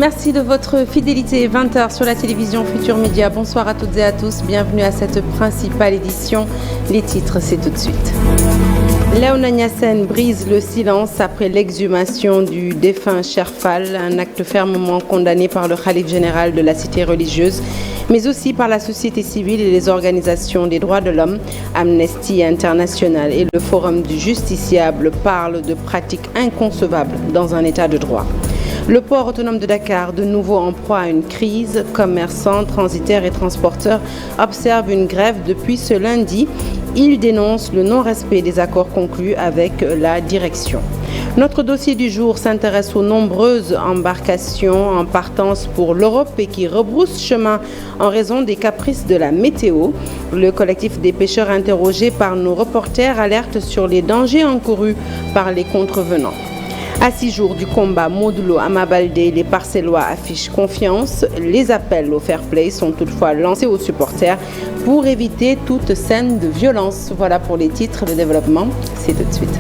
Merci de votre fidélité. 20h sur la télévision Futur Média. Bonsoir à toutes et à tous. Bienvenue à cette principale édition. Les titres, c'est tout de suite. Léona Niassène brise le silence après l'exhumation du défunt Cherfal, un acte fermement condamné par le khalife général de la cité religieuse, mais aussi par la société civile et les organisations des droits de l'homme. Amnesty International et le Forum du justiciable parlent de pratiques inconcevables dans un état de droit. Le port autonome de Dakar, de nouveau en proie à une crise. Commerçants, transitaires et transporteurs observent une grève depuis ce lundi. Ils dénoncent le non-respect des accords conclus avec la direction. Notre dossier du jour s'intéresse aux nombreuses embarcations en partance pour l'Europe et qui rebroussent chemin en raison des caprices de la météo. Le collectif des pêcheurs interrogés par nos reporters alerte sur les dangers encourus par les contrevenants. À 6 jours du combat, Modulo Ama Baldé, les Parcellois affichent confiance. Les appels au fair play sont toutefois lancés aux supporters pour éviter toute scène de violence. Voilà pour les titres. Le développement, c'est tout de suite.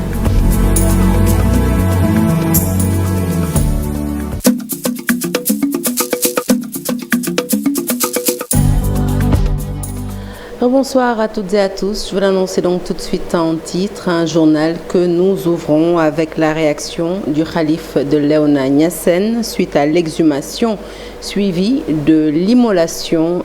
Bonsoir à toutes et à tous. Je vous l'annonce donc tout de suite en titre, un journal que nous ouvrons avec la réaction du khalife de Léona Niassène suite à l'exhumation suivie de l'immolation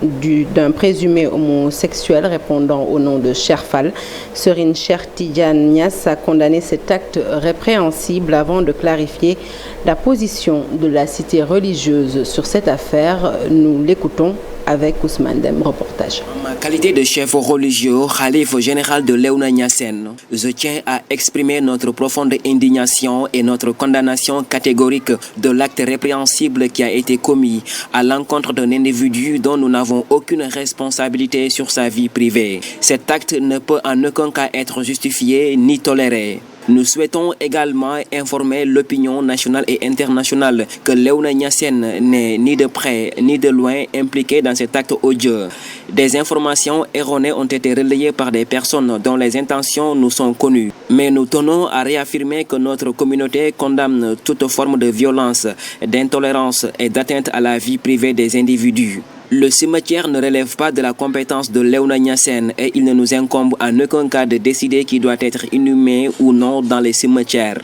d'un présumé homosexuel répondant au nom de Cherfal. Serine Cheikh Tidiane Niass a condamné cet acte répréhensible avant de clarifier la position de la cité religieuse sur cette affaire. Nous l'écoutons avec Ousmane Dem, reportage. En ma qualité de chef religieux, khalife général de Léona Niassène, je tiens à exprimer notre profonde indignation et notre condamnation catégorique de l'acte répréhensible qui a été commis à l'encontre d'un individu dont nous n'avons aucune responsabilité sur sa vie privée. Cet acte ne peut en aucun cas être justifié ni toléré. Nous souhaitons également informer l'opinion nationale et internationale que Léona Niassène n'est ni de près ni de loin impliqué dans cet acte odieux. Des informations erronées ont été relayées par des personnes dont les intentions nous sont connues. Mais nous tenons à réaffirmer que notre communauté condamne toute forme de violence, d'intolérance et d'atteinte à la vie privée des individus. Le cimetière ne relève pas de la compétence de Léona Niassène et il ne nous incombe en aucun cas de décider qui doit être inhumé ou non dans les cimetières.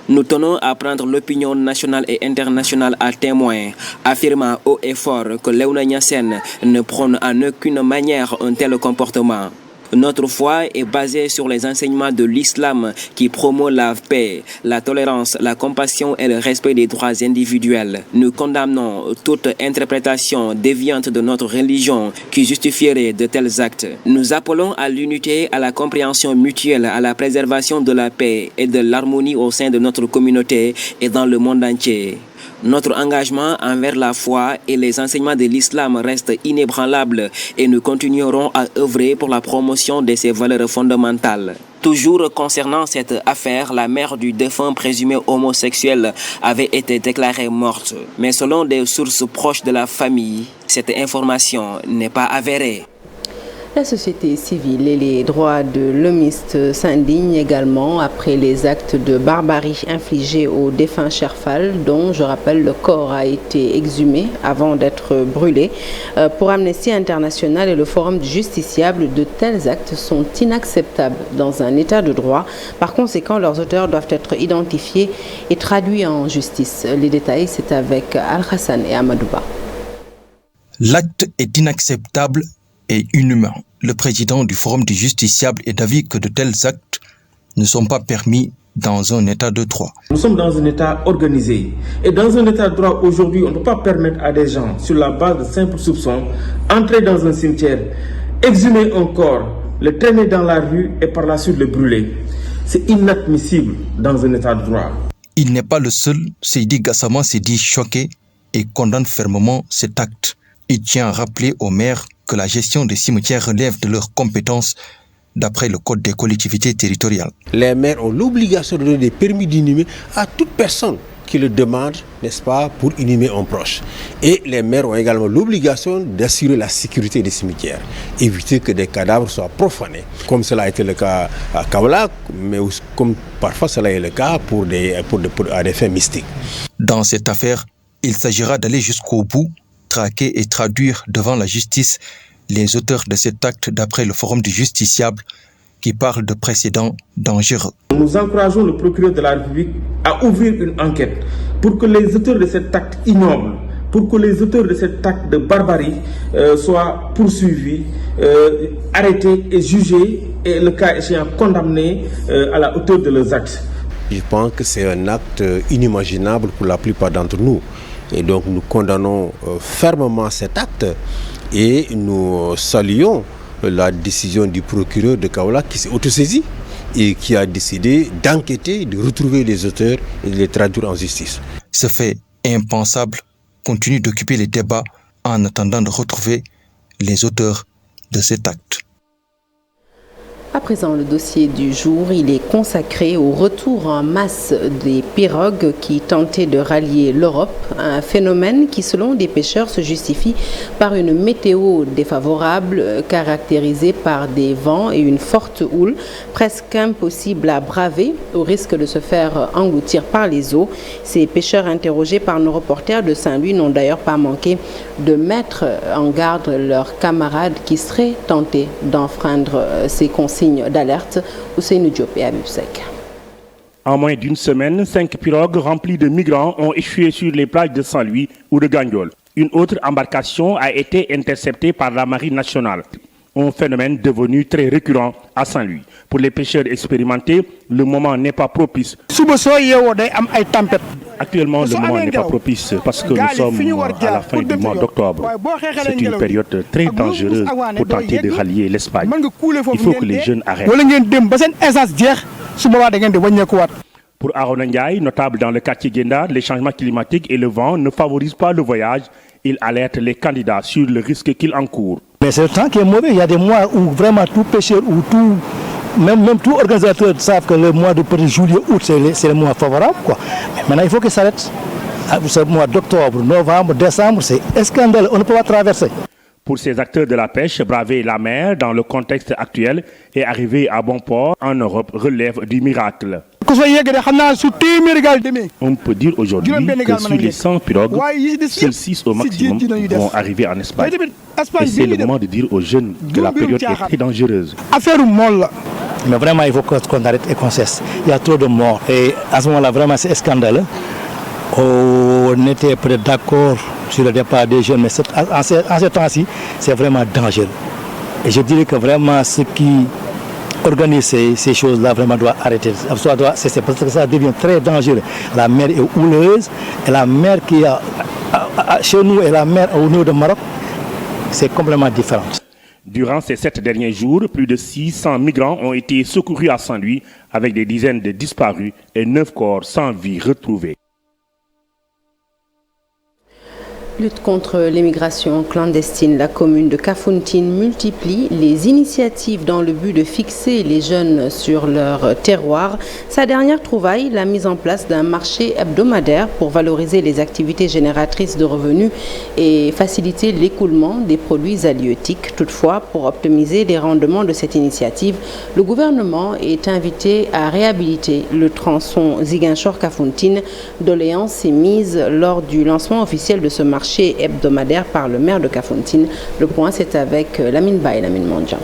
Nous tenons à prendre l'opinion nationale et internationale à témoin, affirmant haut et fort que Léona Niassène ne prône en aucune manière un tel comportement. Notre foi est basée sur les enseignements de l'islam qui promeut la paix, la tolérance, la compassion et le respect des droits individuels. Nous condamnons toute interprétation déviante de notre religion qui justifierait de tels actes. Nous appelons à l'unité, à la compréhension mutuelle, à la préservation de la paix et de l'harmonie au sein de notre communauté et dans le monde entier. Notre engagement envers la foi et les enseignements de l'islam reste inébranlable et nous continuerons à œuvrer pour la promotion de ces valeurs fondamentales. Toujours concernant cette affaire, la mère du défunt présumé homosexuel avait été déclarée morte. Mais selon des sources proches de la famille, cette information n'est pas avérée. La société civile et les droits de l'homiste s'indignent également après les actes de barbarie infligés au défunt Cherfal, dont, je rappelle, le corps a été exhumé avant d'être brûlé. Pour Amnesty International et le Forum du justiciable, de tels actes sont inacceptables dans un état de droit. Par conséquent, leurs auteurs doivent être identifiés et traduits en justice. Les détails, c'est avec Al-Hassan et Amadouba. L'acte est inacceptable et inhumain. Le président du Forum du justiciable est d'avis que de tels actes ne sont pas permis dans un état de droit. Nous sommes dans un état organisé. Et dans un état de droit, aujourd'hui, on ne peut pas permettre à des gens, sur la base de simples soupçons, entrer dans un cimetière, exhumer un corps, le traîner dans la rue et par la suite le brûler. C'est inadmissible dans un état de droit. Il n'est pas le seul. Seydi Gassama s'est dit choqué et condamne fermement cet acte. Il tient à rappeler aux maires que la gestion des cimetières relève de leurs compétences d'après le Code des collectivités territoriales. Les maires ont l'obligation de donner des permis d'inhumer à toute personne qui le demande, n'est-ce pas, pour inhumer un proche. Et les maires ont également l'obligation d'assurer la sécurité des cimetières, éviter que des cadavres soient profanés, comme cela a été le cas à Kaolack, mais aussi, comme parfois cela est le cas à des fins mystiques. Dans cette affaire, Il s'agira d'aller jusqu'au bout, traquer et traduire devant la justice les auteurs de cet acte d'après le Forum du justiciable qui parle de précédents dangereux. Nous encourageons le procureur de la République à ouvrir une enquête pour que les auteurs de cet acte ignoble, pour que les auteurs de cet acte de barbarie soient poursuivis, arrêtés et jugés et le cas échéant condamnés à la hauteur de leurs actes. Je pense que c'est un acte inimaginable pour la plupart d'entre nous. Et donc nous condamnons fermement cet acte et nous saluons la décision du procureur de Kaolack qui s'est autosaisi et qui a décidé d'enquêter, de retrouver les auteurs et de les traduire en justice. Ce fait impensable continue d'occuper les débats en attendant de retrouver les auteurs de cet acte. À présent, le dossier du jour, il est consacré au retour en masse des pirogues qui tentaient de rallier l'Europe, un phénomène qui, selon des pêcheurs, se justifie par une météo défavorable caractérisée par des vents et une forte houle, presque impossible à braver au risque de se faire engloutir par les eaux. Ces pêcheurs interrogés par nos reporters de Saint-Louis n'ont d'ailleurs pas manqué de mettre en garde leurs camarades qui seraient tentés d'enfreindre ces consignes d'alerte. Ousseynou Diop et Habib Seck. En moins d'une semaine, 5 pirogues remplies de migrants ont échoué sur les plages de Saint-Louis ou de Gandiol. Une autre embarcation a été interceptée par la Marine nationale. Un phénomène devenu très récurrent à Saint-Louis. Pour les pêcheurs expérimentés, le moment n'est pas propice. Actuellement, le moment n'est pas propice parce que nous sommes à la fin du mois d'octobre. C'est une période très dangereuse pour tenter de rallier l'Espagne. Il faut que les jeunes arrêtent. Pour Aaron Ndiaye, notable dans le quartier Guenda, les changements climatiques et le vent ne favorisent pas le voyage. Il alerte les candidats sur le risque qu'ils encourent. Mais c'est le temps qui est mauvais. Il y a des mois où vraiment tout pêcheur ou tout, même tout organisateur savent que le mois de juillet, août, c'est le mois favorable, quoi. Mais maintenant, il faut que ça s'arrête. Ce mois d'octobre, novembre, décembre, c'est scandaleux. On ne peut pas traverser. Pour ces acteurs de la pêche, braver la mer dans le contexte actuel et arriver à bon port en Europe relève du miracle. On peut dire aujourd'hui que sur les 100 pirogues, seuls 6 au maximum vont arriver en Espagne. Et c'est le moment de dire aux jeunes que la période est très dangereuse. Mais vraiment, il faut qu'on arrête et qu'on cesse. Il y a trop de morts. Et à ce moment-là, vraiment, c'est scandaleux. On était peut-être d'accord sur le départ des jeunes, mais en ce temps-ci, c'est vraiment dangereux. Et je dirais que vraiment, ceux qui organisent ces choses-là vraiment doivent arrêter. Ça doit cesser parce que ça devient très dangereux. La mer est houleuse et la mer qui a chez nous et la mer au niveau de Maroc, c'est complètement différent. Durant ces 7 derniers jours, plus de 600 migrants ont été secourus à Saint-Louis avec des dizaines de disparus et 9 corps sans vie retrouvés. Lutte contre l'immigration clandestine, la commune de Kafountine multiplie les initiatives dans le but de fixer les jeunes sur leur terroir. Sa dernière trouvaille, la mise en place d'un marché hebdomadaire pour valoriser les activités génératrices de revenus et faciliter l'écoulement des produits halieutiques. Toutefois, pour optimiser les rendements de cette initiative, le gouvernement est invité à réhabiliter le tronçon Ziguinchor-Kafountine. Doléance est mise lors du lancement officiel de ce marché hebdomadaire par le maire de Kafountine. Le point, c'est avec Lamine Ba et Lamine Mondjan.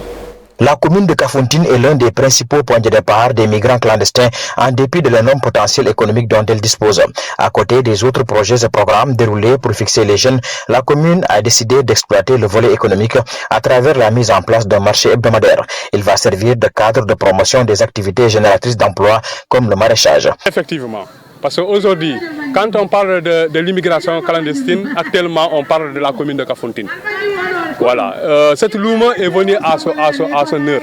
La commune de Kafountine est l'un des principaux points de départ des migrants clandestins en dépit de l'énorme potentiel économique dont elle dispose. À côté des autres projets et programmes déroulés pour fixer les jeunes, la commune a décidé d'exploiter le volet économique à travers la mise en place d'un marché hebdomadaire. Il va servir de cadre de promotion des activités génératrices d'emplois comme le maraîchage. Effectivement. Parce qu'aujourd'hui, quand on parle de l'immigration clandestine, actuellement on parle de la commune de Kafountine. Voilà, cette louma est venue à son heure.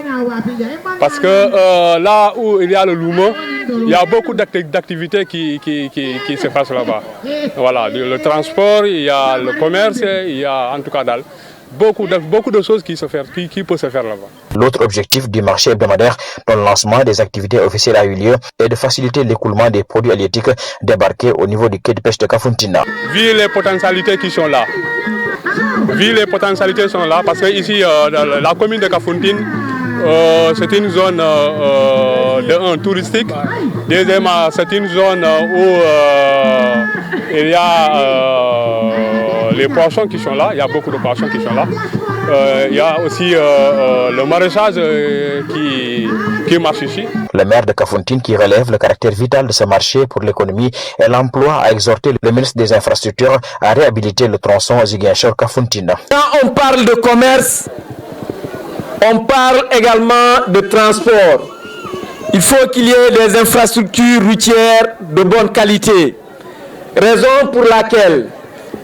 Parce que là où il y a le louma, il y a beaucoup d'activités qui se passent là-bas. Voilà, le transport, il y a le commerce, il y a en tout cas beaucoup de choses qui peuvent se faire là-bas. L'autre objectif du marché hebdomadaire dont le lancement des activités officielles a eu lieu est de faciliter l'écoulement des produits halieutiques débarqués au niveau du quai de pêche de Kafountine. Vu les potentialités qui sont là, parce que ici, la commune de Kafountine, c'est une zone touristique. Deuxièmement, c'est une zone où il y a les poissons qui sont là, il y a beaucoup de poissons qui sont là. Il y a aussi le maraîchage qui marche ici. Le maire de Kafountine, qui relève le caractère vital de ce marché pour l'économie et l'emploi, a exhorté le ministre des Infrastructures à réhabiliter le tronçon Ziguinchor-Kafountine. Quand on parle de commerce, on parle également de transport. Il faut qu'il y ait des infrastructures routières de bonne qualité. Raison pour laquelle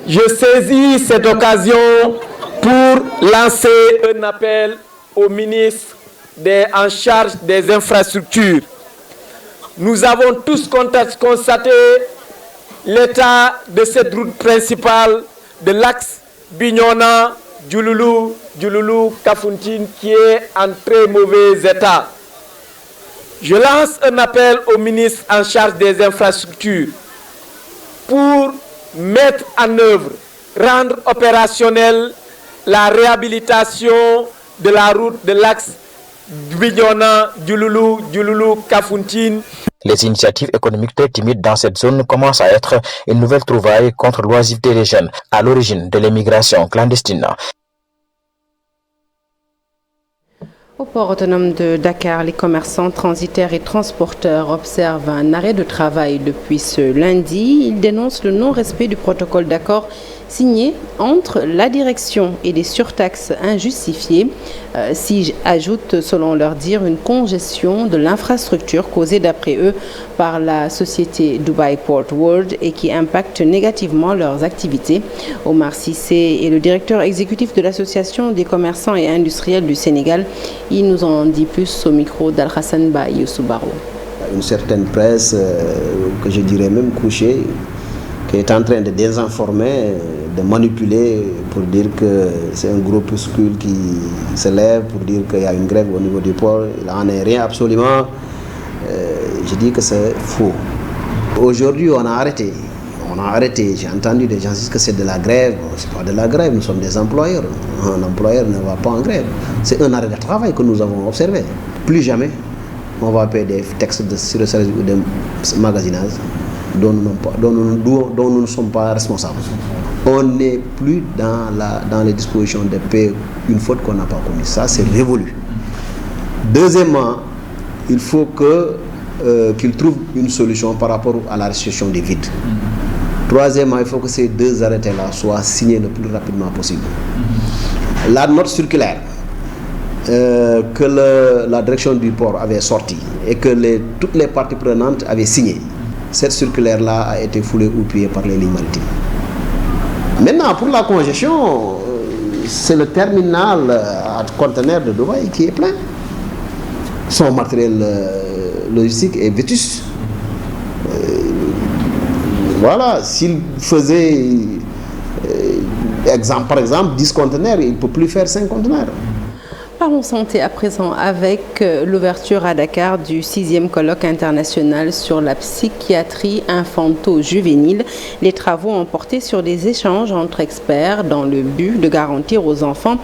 je saisis cette occasion pour lancer un appel au ministre en charge des infrastructures. Nous avons tous constaté l'état de cette route principale de l'axe Bignona, Djouloulou, Kafountine qui est en très mauvais état. Je lance un appel au ministre en charge des infrastructures pour mettre en œuvre, rendre opérationnelle la réhabilitation de la route de l'axe Bignona, Djouloulou, Kafountine. Les initiatives économiques très timides dans cette zone commencent à être une nouvelle trouvaille contre l'oisiveté des jeunes, à l'origine de l'émigration clandestine. Au port autonome de Dakar, les commerçants, transitaires et transporteurs observent un arrêt de travail depuis ce lundi. Ils dénoncent le non-respect du protocole d'accord signé entre la direction et des surtaxes injustifiées. S'y ajoute, selon leur dire, une congestion de l'infrastructure causée d'après eux par la société Dubai Port World et qui impacte négativement leurs activités. Omar Sissé est le directeur exécutif de l'Association des commerçants et industriels du Sénégal. Il nous en dit plus au micro d'Al-Hassan Ba Youssou Baro. Une certaine presse, que je dirais même couchée, qui est en train de désinformer, de manipuler pour dire que c'est un groupuscule qui se lève, pour dire qu'il y a une grève au niveau du port. Il n'en est rien absolument. Je dis que c'est faux. Aujourd'hui, on a arrêté. J'ai entendu des gens dire que c'est de la grève. Bon, ce n'est pas de la grève, nous sommes des employeurs. Un employeur ne va pas en grève. C'est un arrêt de travail que nous avons observé. Plus jamais, on va payer des textes de surcharge ou de magasinage dont nous ne sommes pas responsables. On n'est plus dans les dispositions de payer une faute qu'on n'a pas commise. Ça, c'est révolu. Deuxièmement, il faut qu'ils trouvent une solution par rapport à la restriction des vides. Troisièmement, il faut que ces deux arrêtés-là soient signés le plus rapidement possible. La note circulaire que la direction du port avait sortie et que toutes les parties prenantes avaient signé, cette circulaire-là a été foulée aux pieds par les lignes maritimes. Maintenant, pour la congestion, c'est le terminal à conteneurs de Dubaï qui est plein. Son matériel logistique est vétuste. Voilà, s'il faisait, par exemple, 10 conteneurs, il ne peut plus faire 5 conteneurs. Parlons santé à présent avec l'ouverture à Dakar du 6e colloque international sur la psychiatrie infanto-juvénile. Les travaux ont porté sur des échanges entre experts dans le but de garantir aux enfants,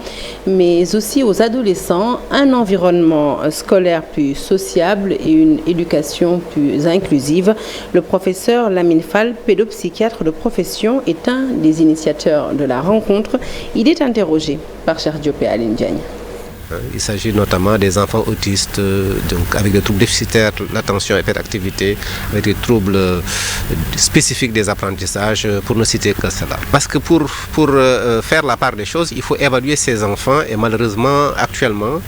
mais aussi aux adolescents, un environnement scolaire plus sociable et une éducation plus inclusive. Le professeur Lamine Fall, pédopsychiatre de profession, est un des initiateurs de la rencontre. Il est interrogé par Cheikh Diop et Aline Diagne. Il s'agit notamment des enfants autistes avec des troubles déficitaires, l'attention et l'hyperactivité, avec des troubles spécifiques des apprentissages, pour ne citer que cela. Parce que pour faire la part des choses, il faut évaluer ces enfants et malheureusement, actuellement,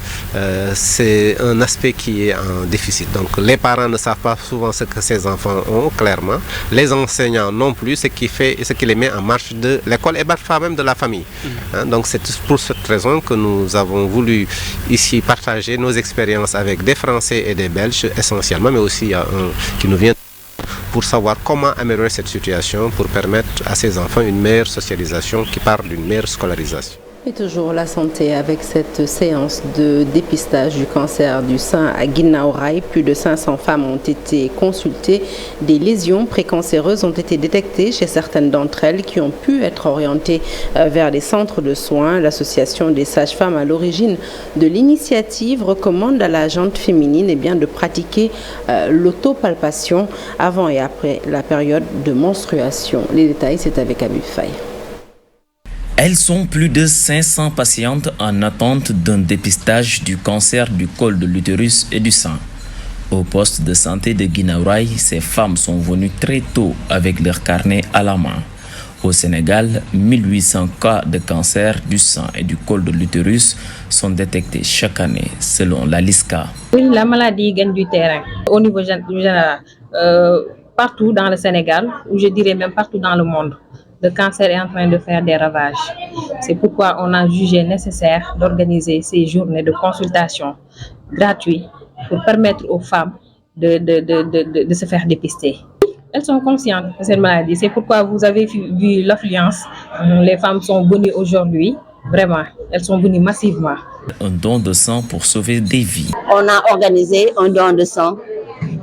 c'est un aspect qui est en déficit. Donc les parents ne savent pas souvent ce que ces enfants ont, clairement. Les enseignants non plus, ce qui les met en marche de l'école et parfois même de la famille. Donc c'est pour cette raison que nous avons voulu ici partager nos expériences avec des Français et des Belges essentiellement, mais aussi il y a un qui nous vient pour savoir comment améliorer cette situation pour permettre à ces enfants une meilleure socialisation qui part d'une meilleure scolarisation. Et toujours la santé avec cette séance de dépistage du cancer du sein à Guinaw Rail. Plus de 500 femmes ont été consultées. Des lésions précancéreuses ont été détectées chez certaines d'entre elles qui ont pu être orientées vers des centres de soins. L'association des sages-femmes à l'origine de l'initiative recommande à la gente féminine de pratiquer l'autopalpation avant et après la période de menstruation. Les détails, c'est avec Abib Faye. Elles sont plus de 500 patientes en attente d'un dépistage du cancer du col de l'utérus et du sein. Au poste de santé de Guinaw Rail, ces femmes sont venues très tôt avec leur carnet à la main. Au Sénégal, 1800 cas de cancer du sein et du col de l'utérus sont détectés chaque année, selon la LISCA. Oui, la maladie gagne du terrain au niveau général, partout dans le Sénégal, ou je dirais même partout dans le monde. Le cancer est en train de faire des ravages. C'est pourquoi on a jugé nécessaire d'organiser ces journées de consultation gratuites pour permettre aux femmes de se faire dépister. Elles sont conscientes de cette maladie. C'est pourquoi vous avez vu l'affluence. Les femmes sont venues aujourd'hui. Vraiment, elles sont venues massivement. Un don de sang pour sauver des vies. On a organisé un don de sang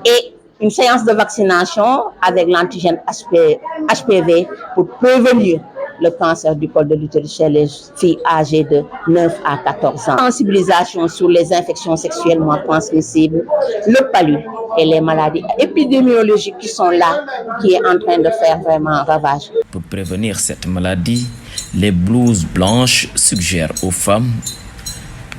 et une séance de vaccination avec l'antigène HPV pour prévenir le cancer du col de l'utérus chez les filles âgées de 9 à 14 ans. Sensibilisation sur les infections sexuellement transmissibles, le palud et les maladies épidémiologiques qui sont là, qui est en train de faire vraiment ravage. Pour prévenir cette maladie, les blouses blanches suggèrent aux femmes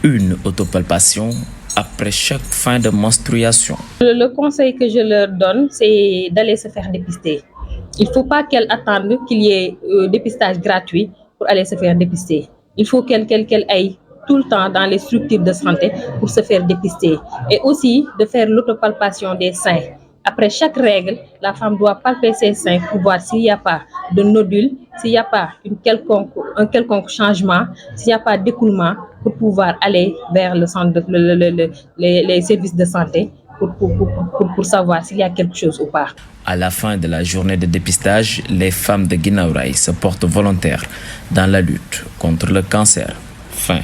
une autopalpation après chaque fin de menstruation. Le conseil que je leur donne, c'est d'aller se faire dépister. Il ne faut pas qu'elles attendent qu'il y ait dépistage gratuit pour aller se faire dépister. Il faut qu'elles aillent tout le temps dans les structures de santé pour se faire dépister. Et aussi de faire l'autopalpation des seins. Après chaque règle, la femme doit palper ses seins pour voir s'il n'y a pas de nodule, s'il n'y a pas un quelconque changement, s'il n'y a pas d'écoulement, pour pouvoir aller vers le centre les services de santé pour savoir s'il y a quelque chose ou pas. À la fin de la journée de dépistage, les femmes de Guinaw Rail se portent volontaires dans la lutte contre le cancer. Fin.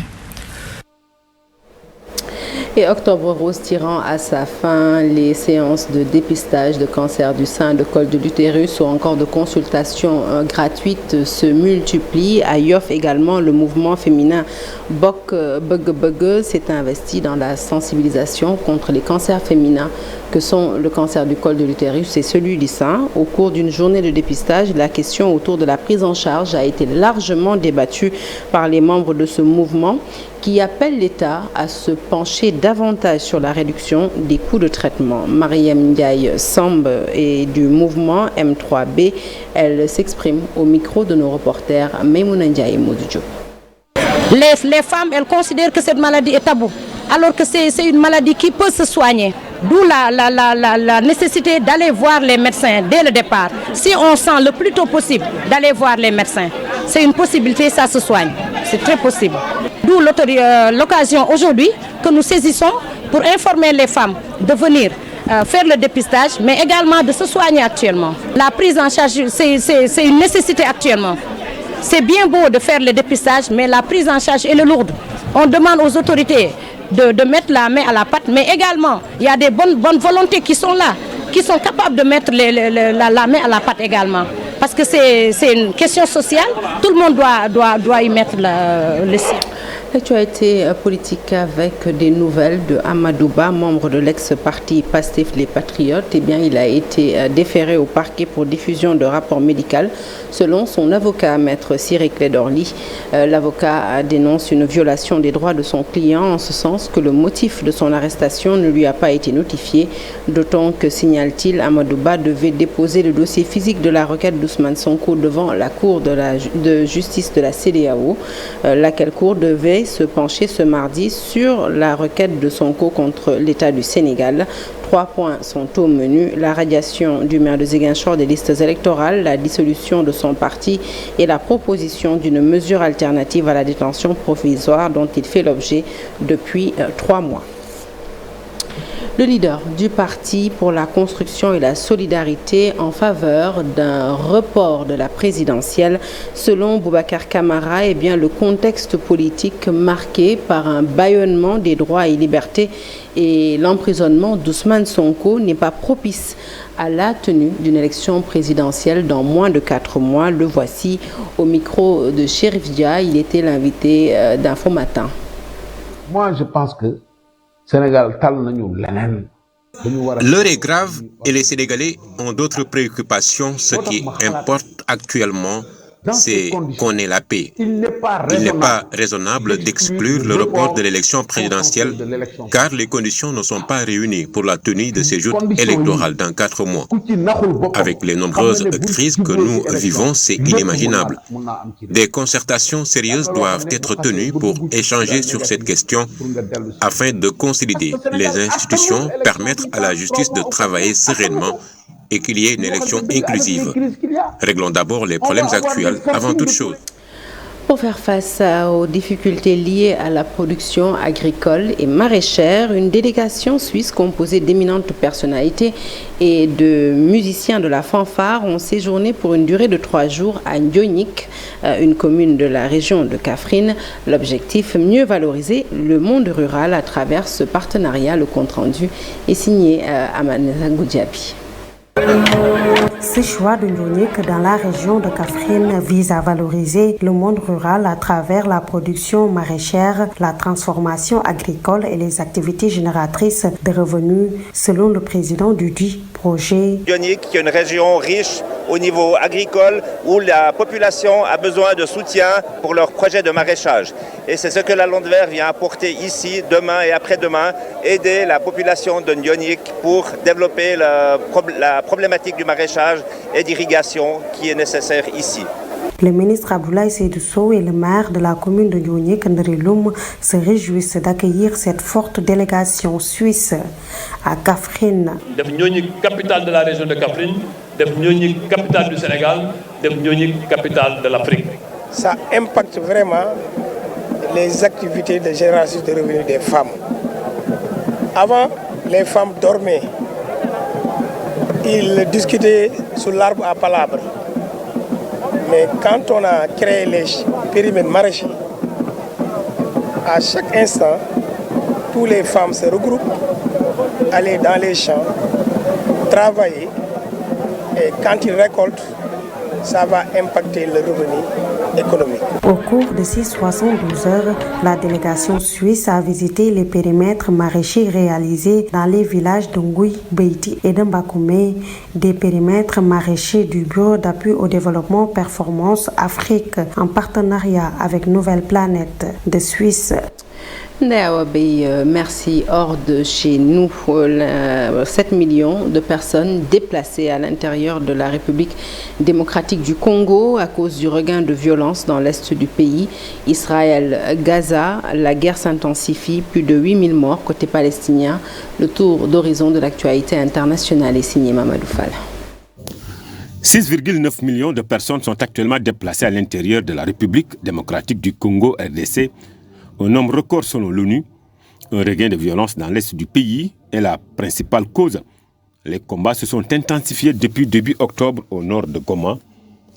Et Octobre Rose tirant à sa fin, les séances de dépistage de cancer du sein, de col de l'utérus ou encore de consultations gratuites se multiplient. À Yoff également, le mouvement féminin Bok Bug Bug s'est investi dans la sensibilisation contre les cancers féminins que sont le cancer du col de l'utérus et celui du sein. Au cours d'une journée de dépistage, la question autour de la prise en charge a été largement débattue par les membres de ce mouvement qui appelle l'État à se pencher davantage sur la réduction des coûts de traitement. Mariam Ndiaye Samb et du mouvement M3B, elle s'exprime au micro de nos reporters Maimouna Ndiaye et Modou Diop. Les femmes, elles considèrent que cette maladie est taboue, alors que c'est une maladie qui peut se soigner. D'où la nécessité d'aller voir les médecins dès le départ. Si on sent le plus tôt possible d'aller voir les médecins, c'est une possibilité, ça se soigne. C'est très possible. D'où l'occasion aujourd'hui que nous saisissons pour informer les femmes de venir faire le dépistage, mais également de se soigner actuellement. La prise en charge, c'est une nécessité actuellement. C'est bien beau de faire le dépistage, mais la prise en charge est lourde. On demande aux autorités de mettre la main à la pâte, mais également, il y a des bonnes volontés qui sont là, qui sont capables de mettre la main à la pâte également. Parce que c'est une question sociale, tout le monde doit y mettre le sien. L'actualité politique avec des nouvelles de Amadou Ba, membre de l'ex-parti Pastef les Patriotes. Eh bien, il a été déféré au parquet pour diffusion de rapport médical. Selon son avocat, maître Ciré Clédor Ly, l'avocat dénonce une violation des droits de son client en ce sens que le motif de son arrestation ne lui a pas été notifié. D'autant que, signale-t-il, Amadou Ba devait déposer le dossier physique de la requête d'Ousmane Sonko devant la Cour de justice de la CEDEAO, laquelle cour devait se pencher ce mardi sur la requête de Sonko contre l'État du Sénégal. 3 points sont au menu: la radiation du maire de Ziguinchor des listes électorales, la dissolution de son parti et la proposition d'une mesure alternative à la détention provisoire dont il fait l'objet depuis 3 mois. Le leader du parti pour la construction et la solidarité en faveur d'un report de la présidentielle. Selon Boubacar Camara, le contexte politique marqué par un bâillonnement des droits et libertés et l'emprisonnement d'Ousmane Sonko n'est pas propice à la tenue d'une élection présidentielle dans moins de 4 mois. Le voici au micro de Chérif Dia. Il était l'invité d'Info Matin. Moi, je pense que Sénégal l'heure est grave et les Sénégalais ont d'autres préoccupations. Ce qui importe actuellement, c'est qu'on ait la paix. Il n'est pas raisonnable d'exclure le report de l'élection présidentielle car les conditions ne sont pas réunies pour la tenue de ces joutes électorales dans 4 mois. Avec les nombreuses crises que nous vivons, c'est inimaginable. Des concertations sérieuses doivent être tenues pour échanger sur cette question afin de consolider les institutions, permettre à la justice de travailler sereinement et qu'il y ait une élection inclusive. Réglons d'abord les problèmes actuels avant toute chose. Pour faire face aux difficultés liées à la production agricole et maraîchère, une délégation suisse composée d'éminentes personnalités et de musiciens de la fanfare ont séjourné pour une durée de 3 jours à Ndionik, une commune de la région de Kaffrine. L'objectif, mieux valoriser le monde rural à travers ce partenariat. Le compte-rendu est signé Amanesa Goudiabi. Ce choix de Ndionik dans la région de Kaffrine vise à valoriser le monde rural à travers la production maraîchère, la transformation agricole et les activités génératrices de revenus, selon le président du dit projet. Ndionik, qui est une région riche au niveau agricole où la population a besoin de soutien pour leurs projets de maraîchage. Et c'est ce que la Landwehr vient apporter ici, demain et après-demain, aider la population de Ndionik pour développer la problématique du maraîchage et d'irrigation qui est nécessaire ici. Le ministre Abdoulaye Seydou Sow et le maire de la commune de Ndionik, Ndri Loum, se réjouissent d'accueillir cette forte délégation suisse à Kaffrine. Ndionik, capitale de la région de Kaffrine, Ndionik, capitale du Sénégal, Ndionik, capitale de l'Afrique. Ça impacte vraiment les activités de génération de revenus des femmes. Avant, les femmes dormaient. Ils discutaient sous l'arbre à palabres. Mais quand on a créé les périmètres maraîchers, à chaque instant, toutes les femmes se regroupent, aller dans les champs, travailler. Et quand ils récoltent, ça va impacter le revenu économique. Au cours de ces 72 heures, la délégation suisse a visité les périmètres maraîchers réalisés dans les villages d'Ongui, Beiti et d'Mbakoumé, des périmètres maraîchers du Bureau d'appui au développement Performance Afrique en partenariat avec Nouvelle Planète de Suisse. Merci. Hors de chez nous, 7 millions de personnes déplacées à l'intérieur de la République démocratique du Congo à cause du regain de violence dans l'est du pays. Israël, Gaza, la guerre s'intensifie, plus de 8000 morts côté palestinien. Le tour d'horizon de l'actualité internationale est signé Mamadou Fall. 6,9 millions de personnes sont actuellement déplacées à l'intérieur de la République démocratique du Congo, RDC. Un nombre record selon l'ONU. Un regain de violence dans l'est du pays est la principale cause. Les combats se sont intensifiés depuis début octobre au nord de Goma,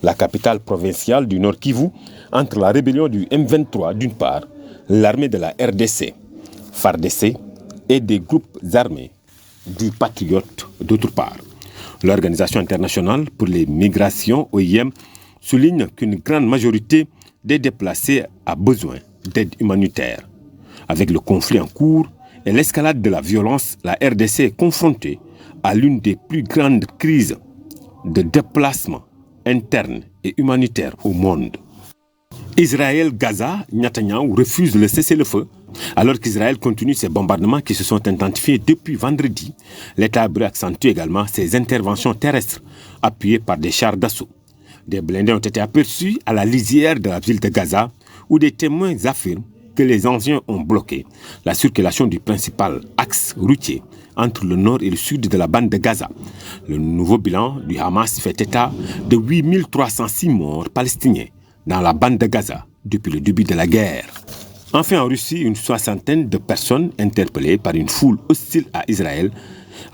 la capitale provinciale du Nord Kivu, entre la rébellion du M23 d'une part, l'armée de la RDC, FARDC et des groupes armés dits patriotes d'autre part. L'Organisation internationale pour les migrations, OIM, souligne qu'une grande majorité des déplacés a besoin d'aide humanitaire. Avec le conflit en cours et l'escalade de la violence, la RDC est confrontée à l'une des plus grandes crises de déplacement interne et humanitaire au monde. Israël-Gaza, Netanyahou refuse le cessez-le-feu alors qu'Israël continue ses bombardements qui se sont intensifiés depuis vendredi. L'État hébreu accentue également ses interventions terrestres appuyées par des chars d'assaut. Des blindés ont été aperçus à la lisière de la ville de Gaza où des témoins affirment que les anciens ont bloqué la circulation du principal axe routier entre le nord et le sud de la bande de Gaza. Le nouveau bilan du Hamas fait état de 8306 morts palestiniens dans la bande de Gaza depuis le début de la guerre. Enfin, en Russie, une soixantaine de personnes interpellées par une foule hostile à Israël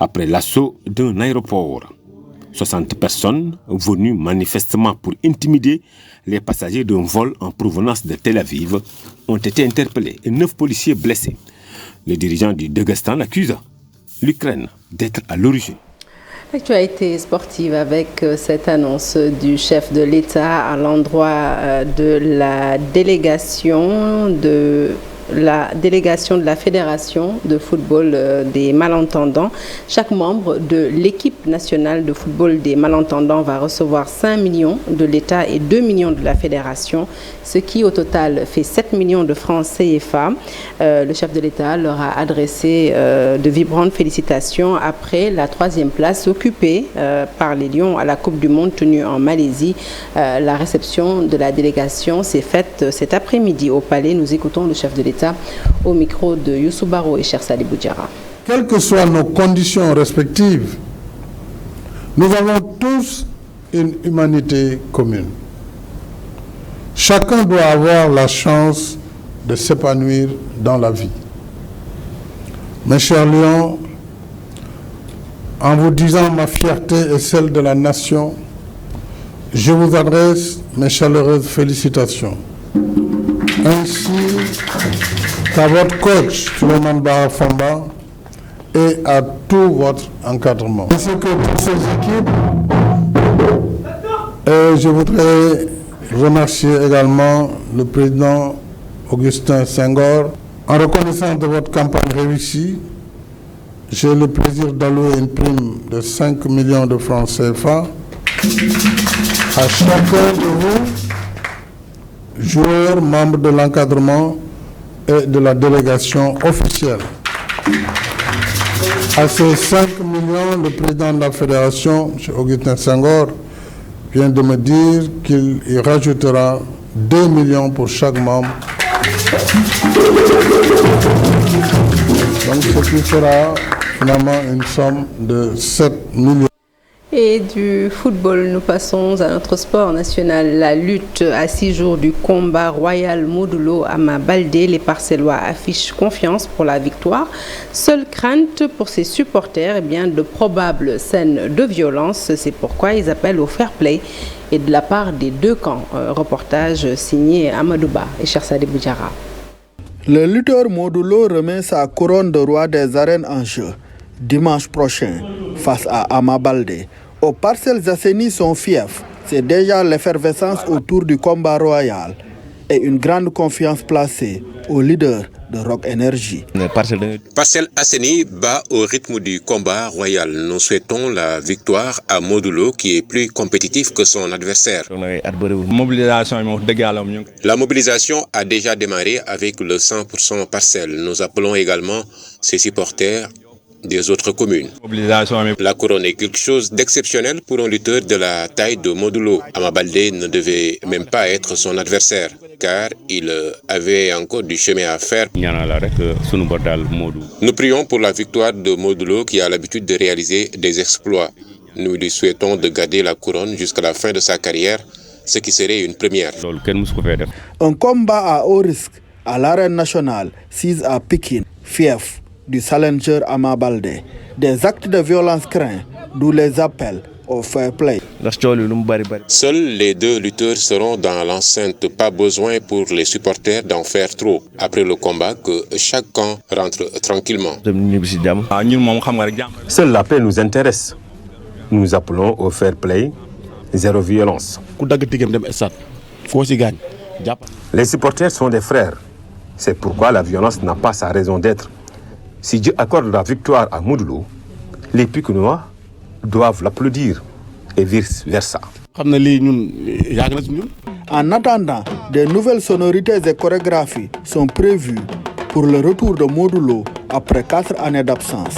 après l'assaut d'un aéroport. 60 personnes venues manifestement pour intimider les passagers d'un vol en provenance de Tel Aviv ont été interpellés et 9 policiers blessés. Les dirigeants du Daghestan accusent l'Ukraine d'être à l'origine. Actualité sportive avec cette annonce du chef de l'État à l'endroit de la délégation de la Fédération de football des malentendants. Chaque membre de l'équipe nationale de football des malentendants va recevoir 5 millions de l'État et 2 millions de la Fédération, ce qui au total fait 7 millions de francs CFA. Le chef de l'État leur a adressé de vibrantes félicitations après la 3e place occupée par les Lions à la Coupe du Monde tenue en Malaisie. La réception de la délégation s'est faite cet après-midi au Palais. Nous écoutons le chef de l'État au micro de Youssou Baro et Cheikh Sadibou Diarra. Quelles que soient nos conditions respectives, nous avons tous une humanité commune. Chacun doit avoir la chance de s'épanouir dans la vie. Mes chers Lions, en vous disant ma fierté et celle de la nation, je vous adresse mes chaleureuses félicitations. Ainsi qu'à votre coach, Souleymane Bara Famba, et à tout votre encadrement. Ainsi que toutes ces équipes, et je voudrais remercier également le président Augustin Senghor. En reconnaissance de votre campagne réussie, j'ai le plaisir d'allouer une prime de 5 millions de francs CFA à chacun de vous, joueurs, membres de l'encadrement et de la délégation officielle. À ces 5 millions, le président de la fédération, M. Augustin Senghor, vient de me dire qu'il y rajoutera 2 millions pour chaque membre. Donc ce qui sera finalement une somme de 7 millions. Et du football, nous passons à notre sport national. La lutte à 6 jours du combat royal Modulo Ama Baldé. Les Parcellois affichent confiance pour la victoire. Seule crainte pour ses supporters, de probables scènes de violence. C'est pourquoi ils appellent au fair play et de la part des deux camps. Reportage signé Amadouba et Cheikh Sadibou Diarra. Le lutteur Modulo remet sa couronne de roi des arènes en jeu dimanche prochain face à Ama Baldé. Aux Parcelles Assainies, son fief, c'est déjà l'effervescence autour du combat royal et une grande confiance placée au leader de Rock Énergie. Parcelles Assainies bat au rythme du combat royal. Nous souhaitons la victoire à Modulo qui est plus compétitif que son adversaire. La mobilisation a déjà démarré avec le 100% Parcelles. Nous appelons également ses supporters des autres communes. La couronne est quelque chose d'exceptionnel pour un lutteur de la taille de Modulo. Ama Baldé ne devait même pas être son adversaire, car il avait encore du chemin à faire. Nous prions pour la victoire de Modulo qui a l'habitude de réaliser des exploits. Nous lui souhaitons de garder la couronne jusqu'à la fin de sa carrière, ce qui serait une première. Un combat à haut risque à l'arène nationale, 6 à Pékin, fief du challenger Ama Baldé. Des actes de violence craints, d'où les appels au fair play. Seuls les deux lutteurs seront dans l'enceinte. Pas besoin pour les supporters d'en faire trop. Après le combat, que chaque camp rentre tranquillement. Seule la paix nous intéresse. Nous appelons au fair play, zéro violence. Les supporters sont des frères. C'est pourquoi la violence n'a pas sa raison d'être. Si Dieu accorde la victoire à Modulo, les Pikinois doivent l'applaudir et vice-versa. En attendant, de nouvelles sonorités et chorégraphies sont prévues pour le retour de Modulo après 4 années d'absence.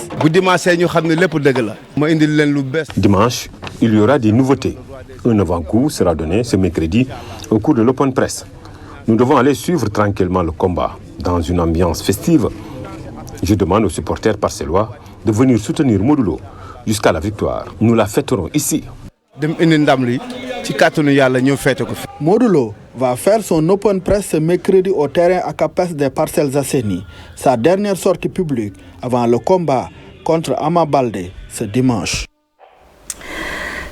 Dimanche, il y aura des nouveautés. Un avant-goût sera donné ce mercredi au cours de l'Open Press. Nous devons aller suivre tranquillement le combat dans une ambiance festive. Je demande aux supporters parcellois de venir soutenir Modulo jusqu'à la victoire. Nous la fêterons ici. Modulo va faire son open press ce mercredi au terrain à Capes des Parcelles Assainies, sa dernière sortie publique avant le combat contre Ama Baldé ce dimanche.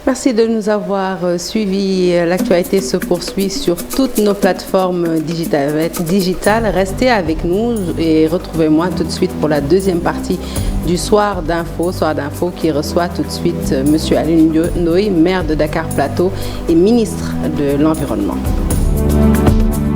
Merci de nous avoir suivis. L'actualité se poursuit sur toutes nos plateformes digitales. Restez avec nous et retrouvez-moi tout de suite pour la deuxième partie du Soir d'Info. Soir d'Info qui reçoit tout de suite M. Alioune Ndoye, maire de Dakar Plateau et ministre de l'Environnement.